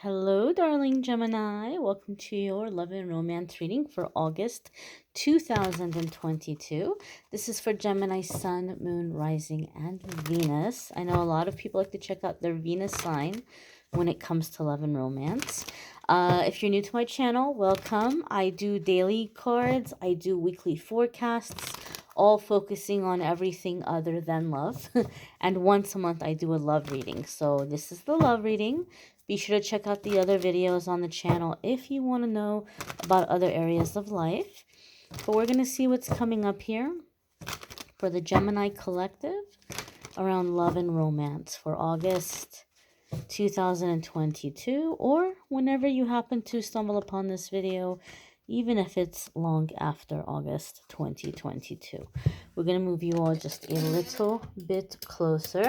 Hello, darling Gemini. Welcome to your love and romance reading for August 2022. This is for Gemini, Sun, Moon, Rising, and Venus. I know a lot of people like to check out their Venus sign when it comes to love and romance. If you're new to my channel, welcome. I do daily cards. I do weekly forecasts, all focusing on everything other than love. And once a month, I do a love reading. So this is the love reading. Be sure to check out the other videos on the channel if you want to know about other areas of life. But we're going to see what's coming up here for the Gemini Collective around love and romance for August 2022, or whenever you happen to stumble upon this video, even if it's long after August 2022. We're going to move you all just a little bit closer.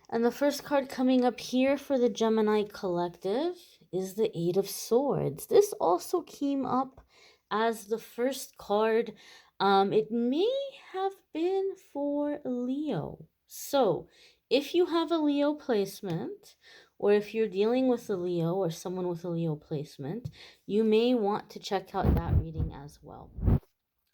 And the first card coming up here for the Gemini Collective is the Eight of Swords. This also came up as the first card. It may have been for Leo. So if you have a Leo placement, or if you're dealing with a Leo or someone with a Leo placement, you may want to check out that reading as well.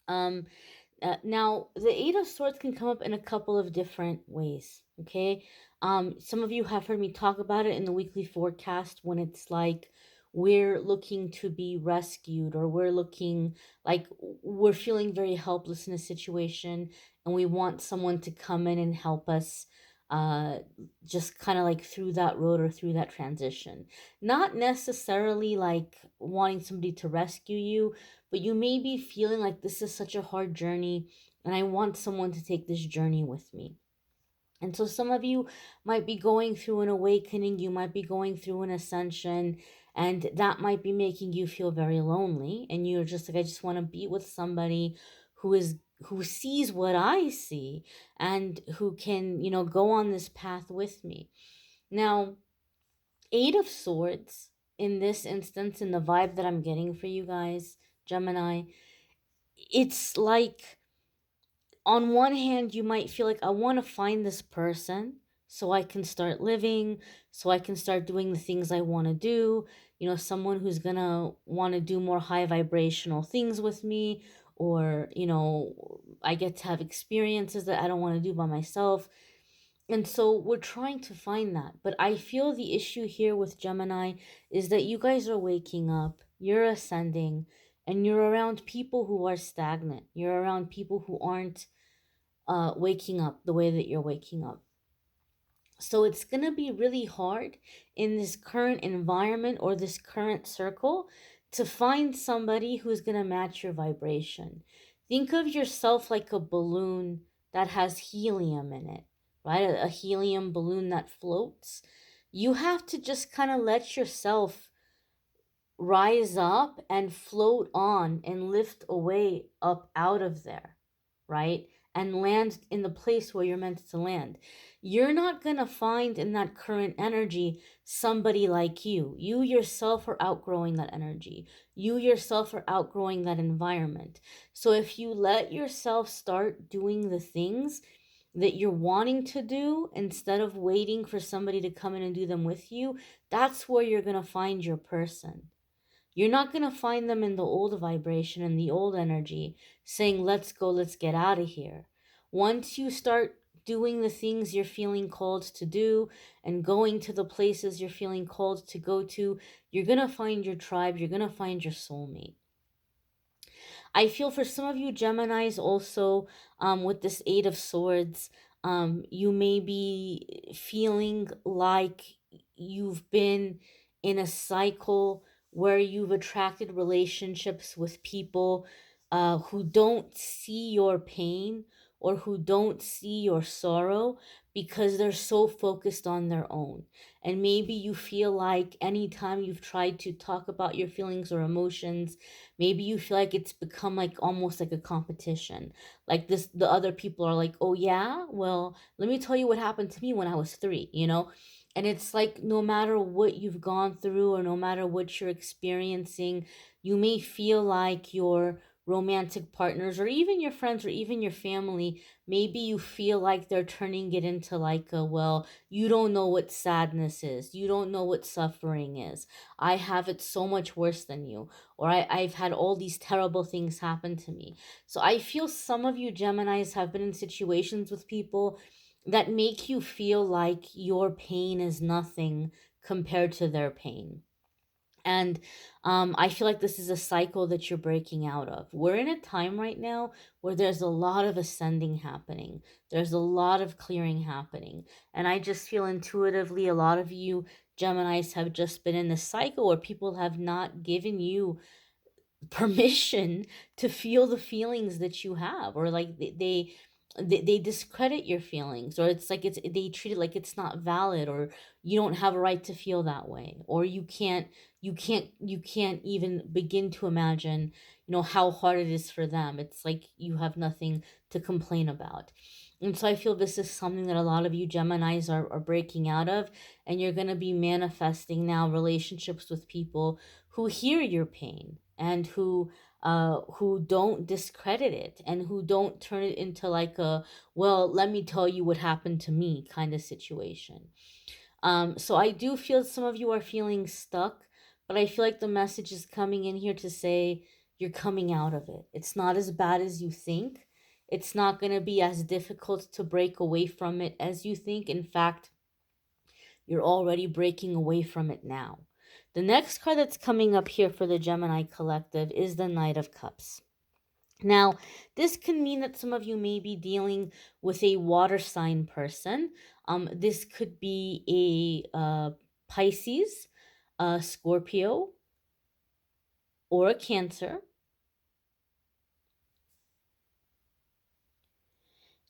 Now, the Eight of Swords can come up in a couple of different ways, okay? Some of you have heard me talk about it in the weekly forecast when it's like we're looking to be rescued, or we're looking like we're feeling very helpless in a situation and we want someone to come in and help us just kind of like through that road or through that transition. Not necessarily like wanting somebody to rescue you, but you may be feeling like this is such a hard journey and I want someone to take this journey with me. And so some of you might be going through an awakening, you might be going through an ascension, and that might be making you feel very lonely. And you're just like, I just want to be with somebody who sees what I see and who can, go on this path with me. Now, Eight of Swords in this instance, in the vibe that I'm getting for you guys, Gemini, it's like on one hand, you might feel like I want to find this person so I can start living, so I can start doing the things I want to do. Someone who's going to want to do more high vibrational things with me, or, I get to have experiences that I don't want to do by myself. And so we're trying to find that. But I feel the issue here with Gemini is that you guys are waking up, you're ascending, and you're around people who are stagnant. You're around people who aren't waking up the way that you're waking up. So it's going to be really hard in this current environment or this current circle to find somebody who's going to match your vibration. Think of yourself like a balloon that has helium in it, right? A helium balloon that floats. You have to just kind of let yourself rise up and float on and lift away up out of there, right? And land in the place where you're meant to land. You're not going to find in that current energy somebody like you. You yourself are outgrowing that energy. You yourself are outgrowing that environment. So if you let yourself start doing the things that you're wanting to do instead of waiting for somebody to come in and do them with you, that's where you're going to find your person. You're not going to find them in the old vibration and the old energy saying, let's go, let's get out of here. Once you start doing the things you're feeling called to do and going to the places you're feeling called to go to, you're going to find your tribe. You're going to find your soulmate. I feel for some of you Geminis also, with this Eight of Swords, you may be feeling like you've been in a cycle where you've attracted relationships with people who don't see your pain or who don't see your sorrow because they're so focused on their own. And maybe you feel like anytime you've tried to talk about your feelings or emotions, maybe you feel like it's become like almost like a competition. Like the other people are like, oh yeah, well, let me tell you what happened to me when I was 3, And it's like no matter what you've gone through or no matter what you're experiencing, you may feel like you're romantic partners, or even your friends, or even your family, maybe you feel like they're turning it into like a, well, you don't know what sadness is, you don't know what suffering is, I have it so much worse than you, or I've had all these terrible things happen to me. So I feel some of you Geminis have been in situations with people that make you feel like your pain is nothing compared to their pain. And I feel like this is a cycle that you're breaking out of. We're in a time right now where there's a lot of ascending happening, there's a lot of clearing happening. And I just feel intuitively a lot of you Geminis have just been in this cycle where people have not given you permission to feel the feelings that you have, or like they discredit your feelings, or it's like they treat it like it's not valid, or you don't have a right to feel that way, or you can't even begin to imagine, how hard it is for them. It's like you have nothing to complain about. And so I feel this is something that a lot of you Geminis are breaking out of, and you're going to be manifesting now relationships with people who hear your pain, and who don't discredit it, and who don't turn it into like a, well, let me tell you what happened to me kind of situation. So I do feel some of you are feeling stuck, but I feel like the message is coming in here to say you're coming out of it. It's not as bad as you think. It's not going to be as difficult to break away from it as you think. In fact, you're already breaking away from it now. The next card that's coming up here for the Gemini collective is the Knight of Cups. Now, this can mean that some of you may be dealing with a water sign person. This could be a Pisces, a Scorpio, or a Cancer.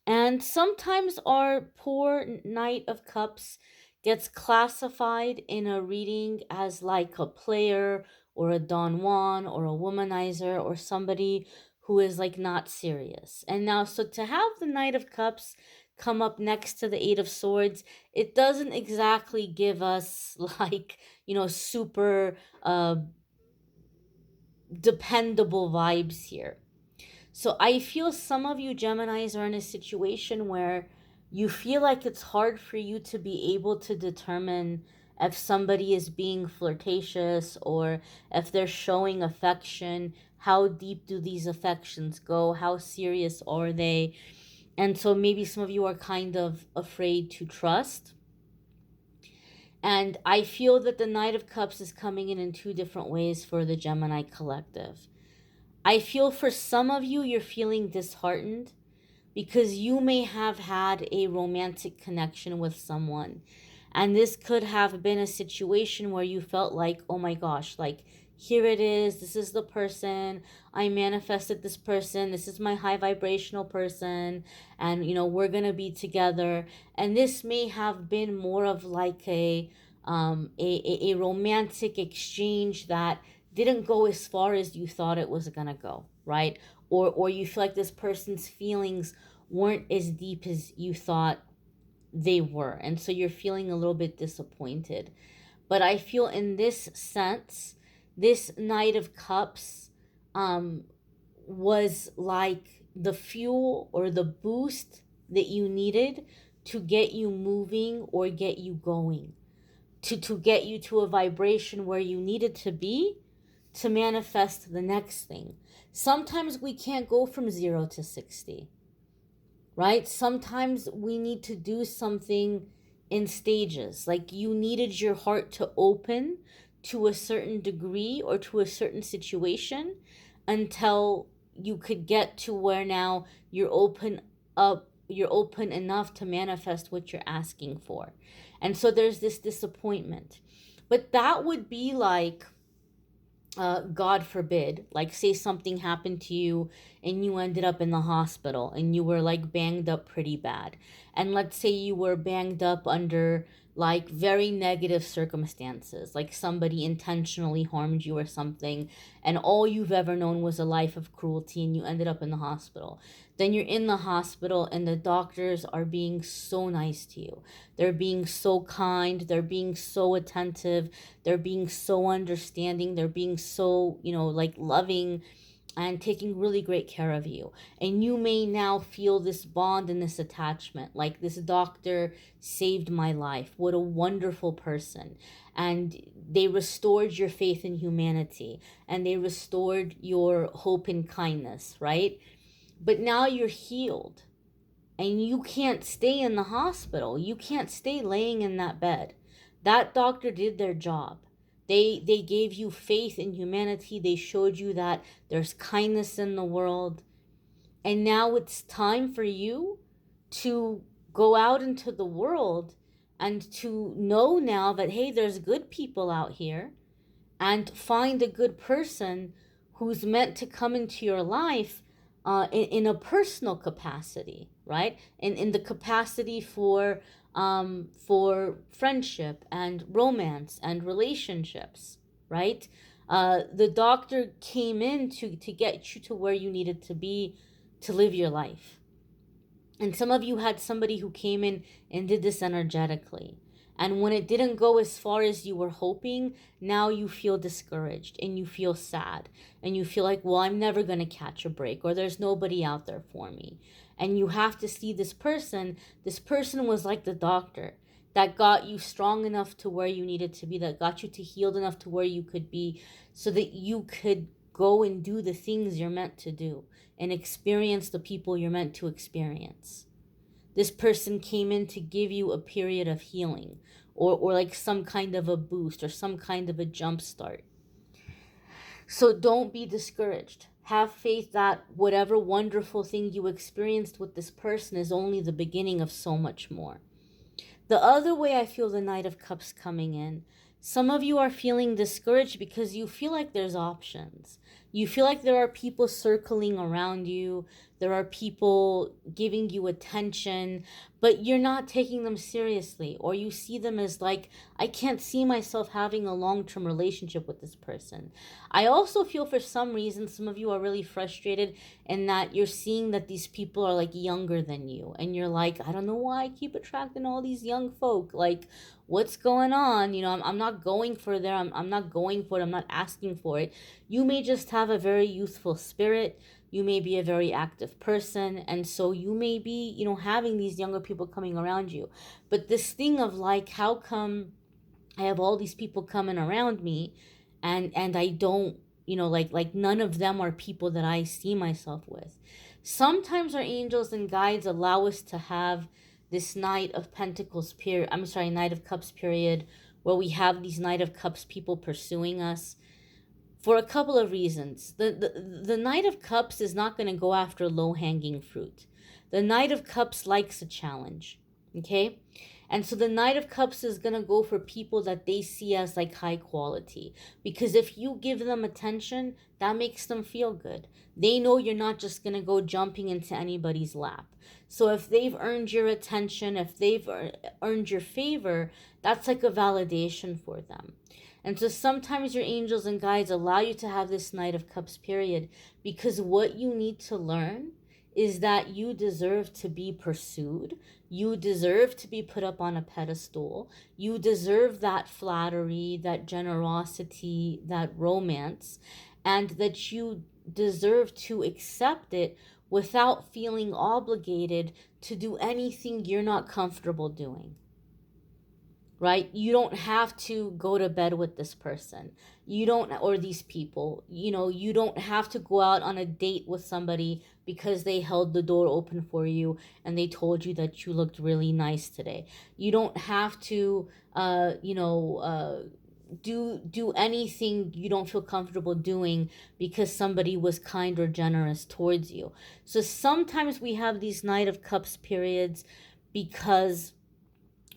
And sometimes our poor Knight of Cups gets classified in a reading as like a player, or a Don Juan, or a womanizer, or somebody who is like not serious. And now, so to have the Knight of Cups come up next to the Eight of Swords, it doesn't exactly give us like, super dependable vibes here. So I feel some of you Geminis are in a situation where you feel like it's hard for you to be able to determine if somebody is being flirtatious, or if they're showing affection. How deep do these affections go? How serious are they? And so maybe some of you are kind of afraid to trust. And I feel that the Knight of Cups is coming in two different ways for the Gemini collective. I feel for some of you, you're feeling disheartened because you may have had a romantic connection with someone. And this could have been a situation where you felt like, oh my gosh, like, here it is. This is the person. I manifested this person. This is my high vibrational person. And, we're going to be together. And this may have been more of like a romantic exchange that didn't go as far as you thought it was going to go, right? Or you feel like this person's feelings weren't as deep as you thought they were. And so you're feeling a little bit disappointed. But I feel in this sense, this Knight of Cups was like the fuel or the boost that you needed to get you moving or get you going, to get you to a vibration where you needed to be to manifest the next thing. Sometimes we can't go from 0 to 60, right? Sometimes we need to do something in stages. Like you needed your heart to open to a certain degree or to a certain situation until you could get to where now you're open enough to manifest what you're asking for. And so there's this disappointment. But that would be like, God forbid, like say something happened to you and you ended up in the hospital and you were like banged up pretty bad. And let's say you were banged up under like very negative circumstances, like somebody intentionally harmed you or something, and all you've ever known was a life of cruelty and you ended up in the hospital. Then you're in the hospital and the doctors are being so nice to you. They're being so kind, they're being so attentive, they're being so understanding, they're being so, like loving, and taking really great care of you. And you may now feel this bond and this attachment, like this doctor saved my life. What a wonderful person. And they restored your faith in humanity, and they restored your hope and kindness, right? But now you're healed, and you can't stay in the hospital. You can't stay laying in that bed. That doctor did their job. They gave you faith in humanity. They showed you that there's kindness in the world. And now it's time for you to go out into the world and to know now that, hey, there's good people out here, and find a good person who's meant to come into your life in a personal capacity, right? In the capacity for friendship and romance and relationships, right? The doctor came in to get you to where you needed to be to live your life. And some of you had somebody who came in and did this energetically. And when it didn't go as far as you were hoping, now you feel discouraged and you feel sad. And you feel like, well, I'm never going to catch a break, or there's nobody out there for me. And you have to see this person. This person was like the doctor that got you strong enough to where you needed to be, that got you to healed enough to where you could be, so that you could go and do the things you're meant to do and experience the people you're meant to experience. This person came in to give you a period of healing, or like some kind of a boost or some kind of a jump start. So don't be discouraged. Have faith that whatever wonderful thing you experienced with this person is only the beginning of so much more. The other way I feel the Knight of Cups coming in, some of you are feeling discouraged because you feel like there's options. You feel like there are people circling around you. There are people giving you attention, but you're not taking them seriously, or you see them as like, I can't see myself having a long-term relationship with this person. I also feel for some reason some of you are really frustrated in that you're seeing that these people are like younger than you, and you're like, I don't know why I keep attracting all these young folk. Like, what's going on? You know, I'm not going for there. I'm not going for it. I'm not asking for it. You may just have a very youthful spirit. You may be a very active person, and so you may be, you know, having these younger people coming around you. But this thing of like, how come I have all these people coming around me, and I don't, you know, like none of them are people that I see myself with. Sometimes our angels and guides allow us to have this Knight of Pentacles period, Knight of Cups period, where we have these Knight of Cups people pursuing us for a couple of reasons. The Knight of Cups is not going to go after low-hanging fruit. The Knight of Cups likes a challenge, okay? And so the Knight of Cups is going to go for people that they see as like high quality. Because if you give them attention, that makes them feel good. They know you're not just going to go jumping into anybody's lap. So if they've earned your attention, if they've earned your favor, that's like a validation for them. And so sometimes your angels and guides allow you to have this Knight of Cups period, because what you need to learn is that you deserve to be pursued. You deserve to be put up on a pedestal. You deserve that flattery, that generosity, that romance, and that you deserve to accept it without feeling obligated to do anything you're not comfortable doing. Right? You don't have to go to bed with this person. You don't, or these people, you know, you don't have to go out on a date with somebody because they held the door open for you and they told you that you looked really nice today. You don't have to, do anything you don't feel comfortable doing because somebody was kind or generous towards you. So sometimes we have these Knight of Cups periods because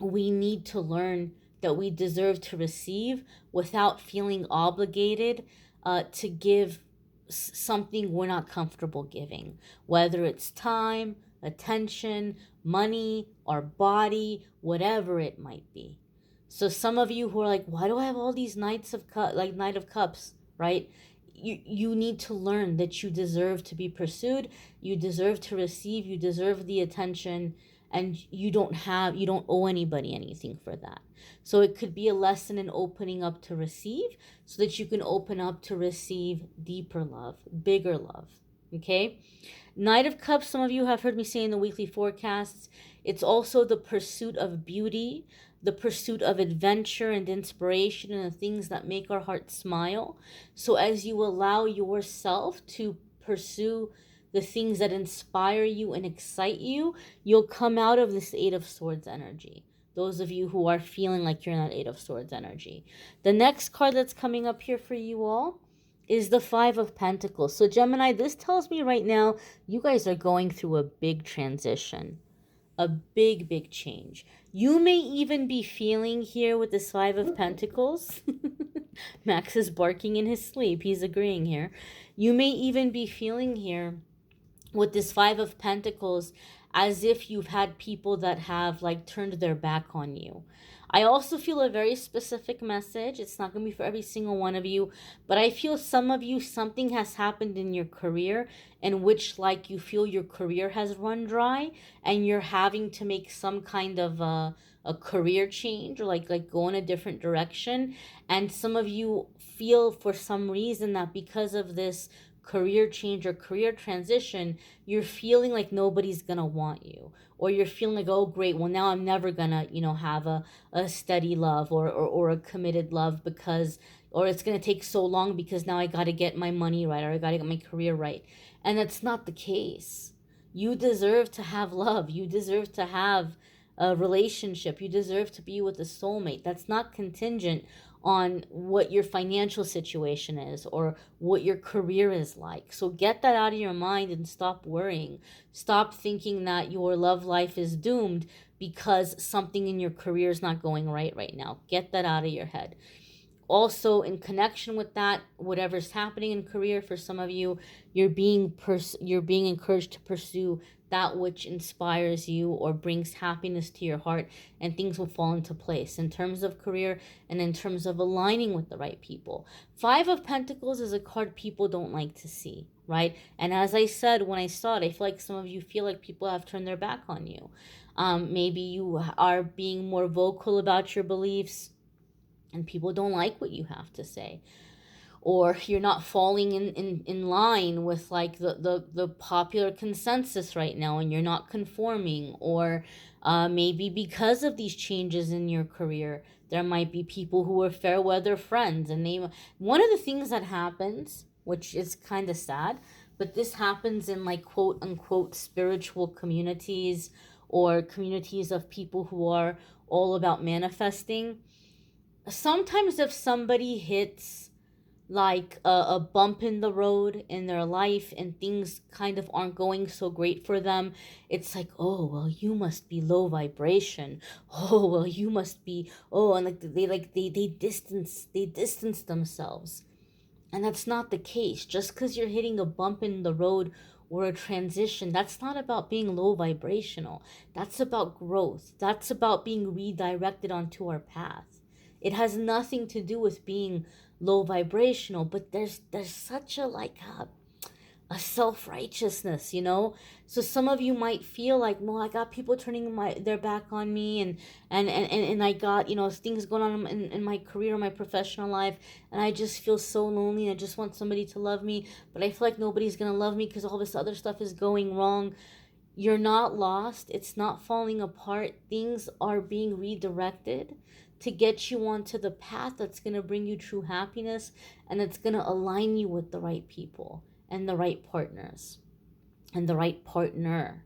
we need to learn that we deserve to receive without feeling obligated to give something we're not comfortable giving, whether it's time, attention, money, our body, whatever it might be. So some of you who are like, why do I have all these Knight of Cups, right? You need to learn that you deserve to be pursued, you deserve to receive, you deserve the attention, and you don't owe anybody anything for that. So it could be a lesson in opening up to receive, so that you can open up to receive deeper love, bigger love. Okay? Knight of Cups, some of you have heard me say in the weekly forecasts, it's also the pursuit of beauty, the pursuit of adventure and inspiration, and the things that make our hearts smile. So as you allow yourself to pursue the things that inspire you and excite you, you'll come out of this Eight of Swords energy. Those of you who are feeling like you're in that Eight of Swords energy. The next card that's coming up here for you all is the Five of Pentacles. So Gemini, this tells me right now you guys are going through a big transition, a big change. You may even be feeling here with this Five of Pentacles. Max is barking in his sleep. He's agreeing here. You may even be feeling here with this Five of Pentacles as if you've had people that have like turned their back on you. I also feel a very specific message. It's not going to be for every single one of you, but I feel some of you, something has happened in your career in which like you feel your career has run dry and you're having to make some kind of a career change, or like go in a different direction. And some of you feel for some reason that because of this career change or career transition, you're feeling like nobody's gonna want you, or you're feeling like, oh great, well now I'm never gonna have a steady love, or a committed love, because, or it's gonna take so long because now I gotta get my money right, or I gotta get my career right. And that's not the case. You deserve to have love. You deserve to have a relationship. You deserve to be with a soulmate. That's not contingent on what your financial situation is or what your career is like. So get that out of your mind and stop worrying. Stop thinking that your love life is doomed because something in your career is not going right now. Get that out of your head. Also, in connection with that, whatever's happening in career, for some of you, you're being encouraged to pursue that which inspires you or brings happiness to your heart, and things will fall into place in terms of career and in terms of aligning with the right people. Five of Pentacles is a card people don't like to see, right? And as I said when I saw it, I feel like some of you feel like people have turned their back on you. Maybe you are being more vocal about your beliefs and people don't like what you have to say, or you're not falling in line with like the popular consensus right now, and you're not conforming, or maybe because of these changes in your career, there might be people who are fair weather friends, and one of the things that happens, which is kind of sad, but this happens in like quote unquote spiritual communities, or communities of people who are all about manifesting. Sometimes if somebody hits like a bump in the road in their life and things kind of aren't going so great for them, it's like, oh well, you must be low vibration, oh well, you must be, oh, and they distance themselves. And that's not the case. Just because you're hitting a bump in the road or a transition, that's not about being low vibrational. That's about growth. That's about being redirected onto our path. It has nothing to do with being low vibrational, but there's such a a self-righteousness, so some of you might feel like, well, I got people turning their back on me, and I got things going on in my career, my professional life, and I just feel so lonely, and I just want somebody to love me, but I feel like nobody's gonna love me because all this other stuff is going wrong. You're not lost. It's not falling apart. Things are being redirected to get you onto the path that's going to bring you true happiness, and it's going to align you with the right people and the right partners and the right partner.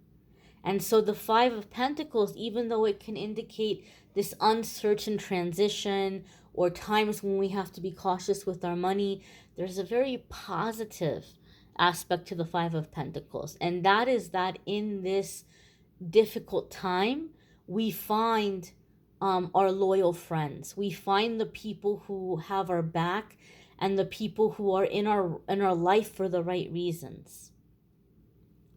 And so the Five of Pentacles, even though it can indicate this uncertain transition or times when we have to be cautious with our money, there's a very positive aspect to the Five of Pentacles. And that is that in this difficult time, we find our loyal friends. We find the people who have our back and the people who are in our life for the right reasons.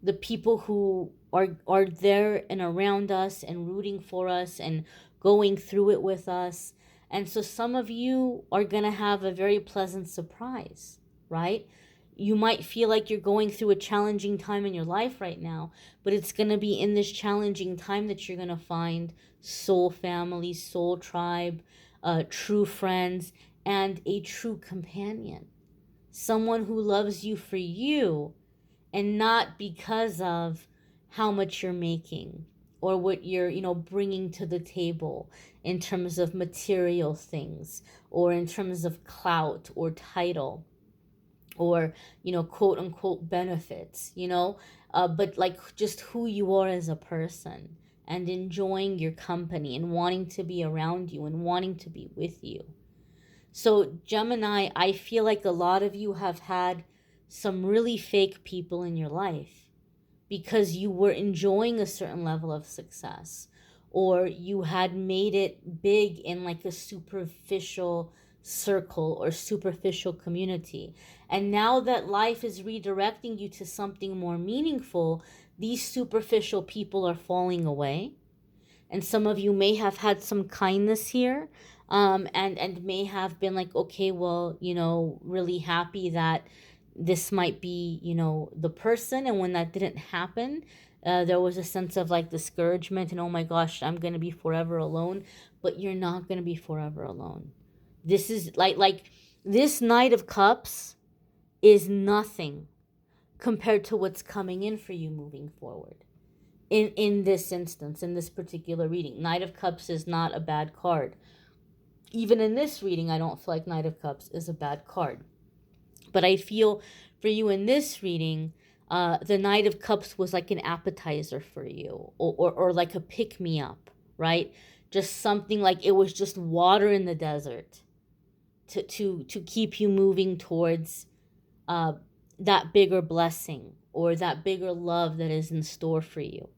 The people who are there and around us and rooting for us and going through it with us. And so some of you are going to have a very pleasant surprise, right? You might feel like you're going through a challenging time in your life right now, but it's going to be in this challenging time that you're going to find soul family, soul tribe, true friends, and a true companion. Someone who loves you for you and not because of how much you're making or what you're, bringing to the table in terms of material things or in terms of clout or title or, quote unquote benefits, but like just who you are as a person and enjoying your company and wanting to be around you and wanting to be with you. So, Gemini, I feel like a lot of you have had some really fake people in your life because you were enjoying a certain level of success or you had made it big in like a superficial circle or superficial community. And now that life is redirecting you to something more meaningful, these superficial people are falling away, and some of you may have had some kindness here, and may have been like, okay, well, really happy that this might be, the person. And when that didn't happen, there was a sense of like discouragement and, oh my gosh, I'm gonna be forever alone. But you're not gonna be forever alone. This is like this Knight of Cups is nothing compared to what's coming in for you moving forward. In this instance, in this particular reading, Knight of Cups is not a bad card. Even in this reading, I don't feel like Knight of Cups is a bad card. But I feel for you in this reading, the Knight of Cups was like an appetizer for you, or like a pick-me-up, right? Just something like it was just water in the desert to keep you moving towards that bigger blessing or that bigger love that is in store for you.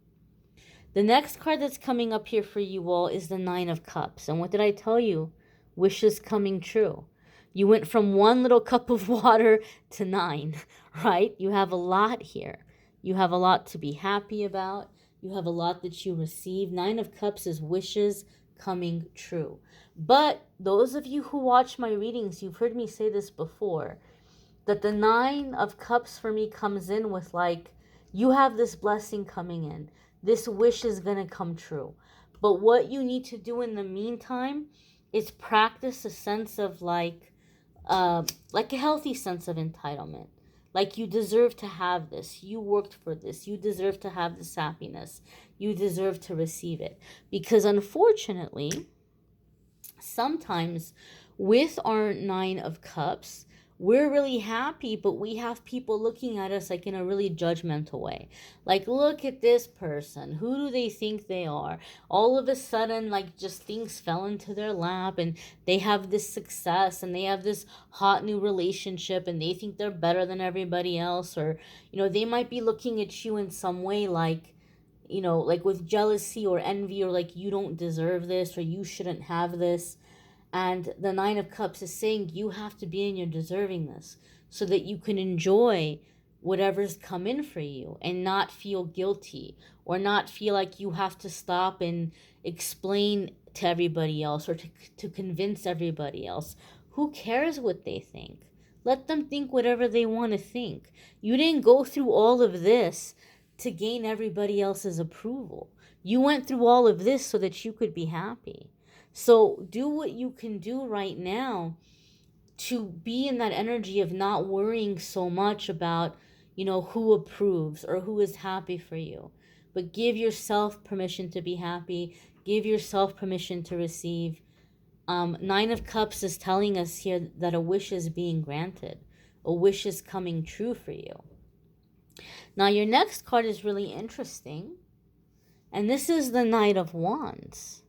The next card that's coming up here for you all is the Nine of Cups. And what did I tell you? Wishes coming true. You went from one little cup of water to 9, right? You have a lot here. You have a lot to be happy about. You have a lot that you receive. 9 of Cups is wishes coming true. But those of you who watch my readings, you've heard me say this before, that the 9 of Cups for me comes in with like, you have this blessing coming in. This wish is going to come true. But what you need to do in the meantime is practice a sense of like a healthy sense of entitlement. Like you deserve to have this. You worked for this. You deserve to have this happiness. You deserve to receive it. Because unfortunately, sometimes with our 9 of Cups, we're really happy, but we have people looking at us like in a really judgmental way. Like, look at this person. Who do they think they are? All of a sudden, like, just things fell into their lap and they have this success and they have this hot new relationship and they think they're better than everybody else. Or, they might be looking at you in some way like, like with jealousy or envy or like you don't deserve this or you shouldn't have this. And the 9 of Cups is saying you have to be in your deservingness so that you can enjoy whatever's come in for you and not feel guilty or not feel like you have to stop and explain to everybody else or to convince everybody else. Who cares what they think? Let them think whatever they want to think. You didn't go through all of this to gain everybody else's approval. You went through all of this so that you could be happy. So do what you can do right now to be in that energy of not worrying so much about, who approves or who is happy for you. But give yourself permission to be happy. Give yourself permission to receive. 9 of Cups is telling us here that a wish is being granted. A wish is coming true for you. Now, your next card is really interesting. And this is the Knight of Wands.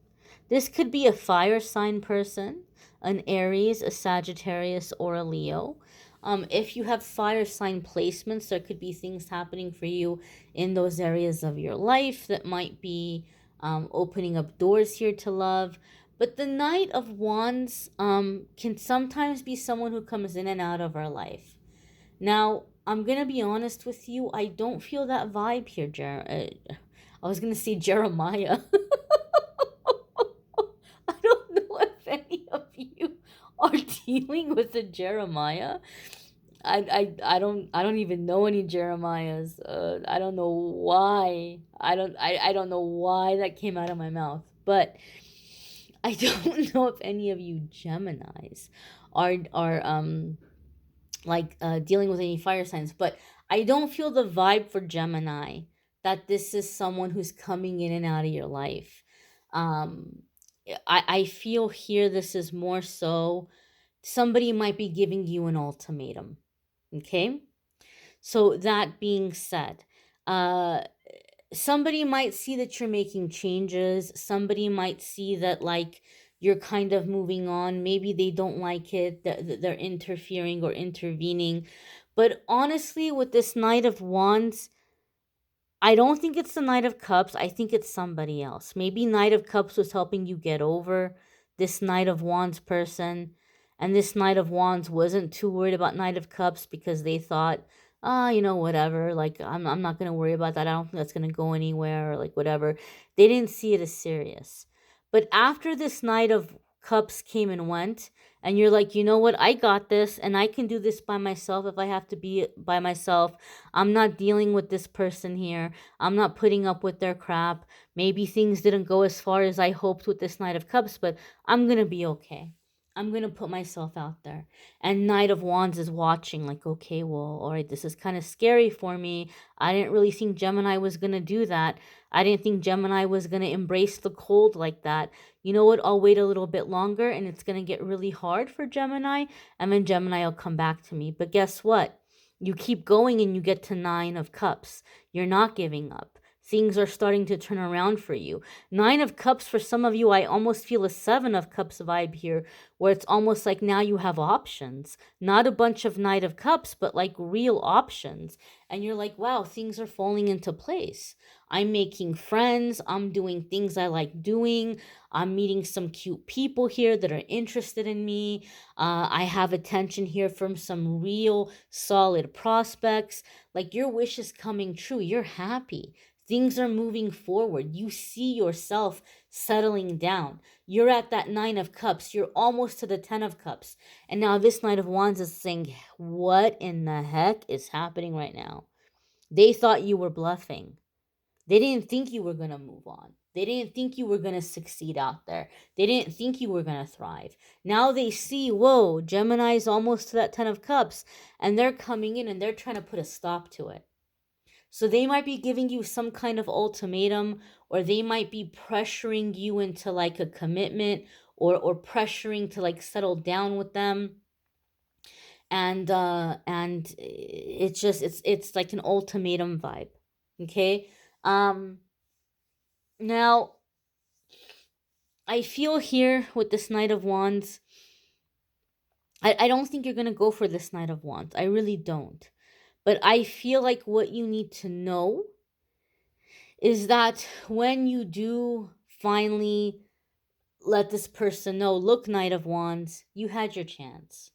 This could be a fire sign person, an Aries, a Sagittarius, or a Leo. If you have fire sign placements, there could be things happening for you in those areas of your life that might be opening up doors here to love. But the Knight of Wands can sometimes be someone who comes in and out of our life. Now, I'm going to be honest with you. I don't feel that vibe here, I was going to say Jeremiah. I don't know if any of you are dealing with a Jeremiah. I don't even know any Jeremiahs. I don't know why. I don't know why that came out of my mouth. But I don't know if any of you Geminis are like dealing with any fire signs, but I don't feel the vibe for Gemini that this is someone who's coming in and out of your life. Um I feel here this is more so somebody might be giving you an ultimatum. Okay? So that being said, uh somebody might see that you're making changes. Somebody might see that like you're kind of moving on. Maybe they don't like it, that they're interfering or intervening. But honestly, with this Knight of Wands, I don't think it's the Knight of Cups. I think it's somebody else. Maybe Knight of Cups was helping you get over this Knight of Wands person. And this Knight of Wands wasn't too worried about Knight of Cups because they thought, whatever. Like, I'm not going to worry about that. I don't think that's going to go anywhere or like whatever. They didn't see it as serious. But after this Knight of Cups came and went, and you're like, you know what? I got this and I can do this by myself if I have to be by myself. I'm not dealing with this person here. I'm not putting up with their crap. Maybe things didn't go as far as I hoped with this Knight of Cups, but I'm going to be okay. I'm going to put myself out there. And Knight of Wands is watching, like, okay, well, all right, this is kind of scary for me. I didn't really think Gemini was going to do that. I didn't think Gemini was going to embrace the cold like that. You know what? I'll wait a little bit longer and it's going to get really hard for Gemini. And then Gemini will come back to me. But guess what? You keep going and you get to Nine of Cups. You're not giving up. Things are starting to turn around for you. Nine of Cups, for some of you, I almost feel a Seven of Cups vibe here, where it's almost like now you have options. Not a bunch of Knight of Cups, but like real options. And you're like, wow, things are falling into place. I'm making friends. I'm doing things I like doing. I'm meeting some cute people here that are interested in me. I have attention here from some real solid prospects. Like your wish is coming true. You're happy. Things are moving forward. You see yourself settling down. You're at that Nine of Cups. You're almost to the Ten of Cups. And now this Knight of Wands is saying, what in the heck is happening right now? They thought you were bluffing. They didn't think you were going to move on. They didn't think you were going to succeed out there. They didn't think you were going to thrive. Now they see, whoa, Gemini's almost to that 10 of cups, and they're coming in and they're trying to put a stop to it. So they might be giving you some kind of ultimatum, or they might be pressuring you into like a commitment, or pressuring to like settle down with them. And it's like an ultimatum vibe. Okay? Um Now, I feel here with this Knight of Wands, I don't think you're going to go for this Knight of Wands. I really don't. But I feel like what you need to know is that when you do finally let this person know, look, Knight of Wands, you had your chance.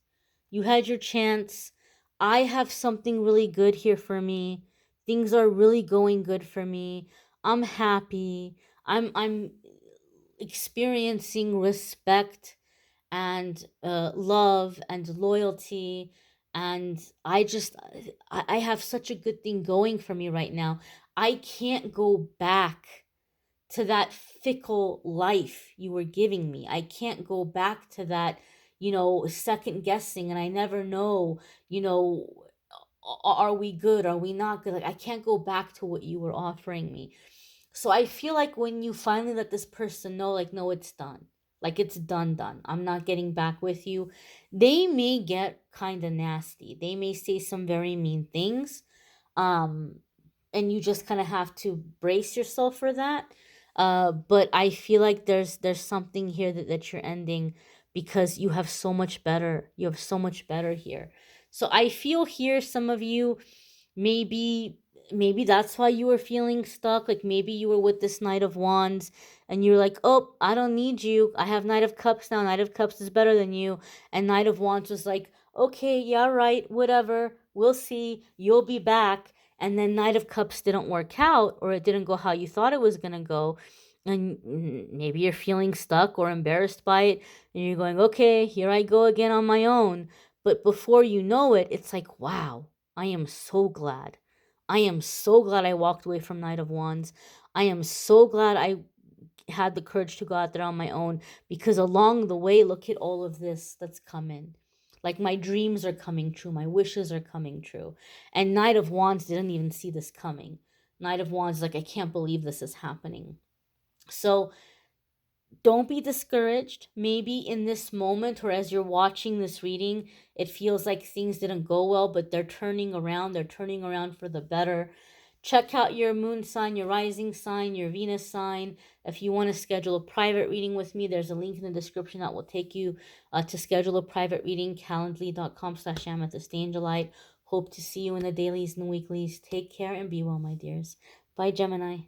You had your chance. I have something really good here for me. Things are really going good for me. I'm happy. I'm experiencing respect and love and loyalty, and I have such a good thing going for me right now. I can't go back to that fickle life you were giving me. I can't go back to that, second guessing, and I never know, you know are we good, are we not good? Like, I can't go back to what you were offering me. So I feel like when you finally let this person know, like, no, it's done. Like, it's done. I'm not getting back with you. They may get kind of nasty. They may say some very mean things. Um, and you just kind of have to brace yourself for that. But I feel like there's something here that you're ending because you have so much better. You have so much better here. So I feel here some of you, maybe that's why you were feeling stuck. Like maybe you were with this Knight of Wands and you're like, oh, I don't need you, I have Knight of Cups now, Knight of Cups is better than you. And Knight of Wands was like, okay, yeah, right, whatever, we'll see, you'll be back. And then Knight of Cups didn't work out, or it didn't go how you thought it was going to go, and maybe you're feeling stuck or embarrassed by it, and you're going, okay, here I go again on my own. But before you know it, it's like, wow, I am so glad. I am so glad I walked away from Knight of Wands. I am so glad I had the courage to go out there on my own, because along the way, look at all of this that's coming. Like, my dreams are coming true, my wishes are coming true. And Knight of Wands didn't even see this coming. Knight of Wands is like, I can't believe this is happening. So don't be discouraged. Maybe in this moment, or as you're watching this reading, it feels like things didn't go well, but they're turning around. They're turning around for the better. Check out your moon sign, your rising sign, your Venus sign. If you want to schedule a private reading with me, there's a link in the description that will take you to schedule a private reading, calendly.com/amethystangelite. Hope to see you in the dailies and the weeklies. Take care and be well, my dears. Bye, Gemini.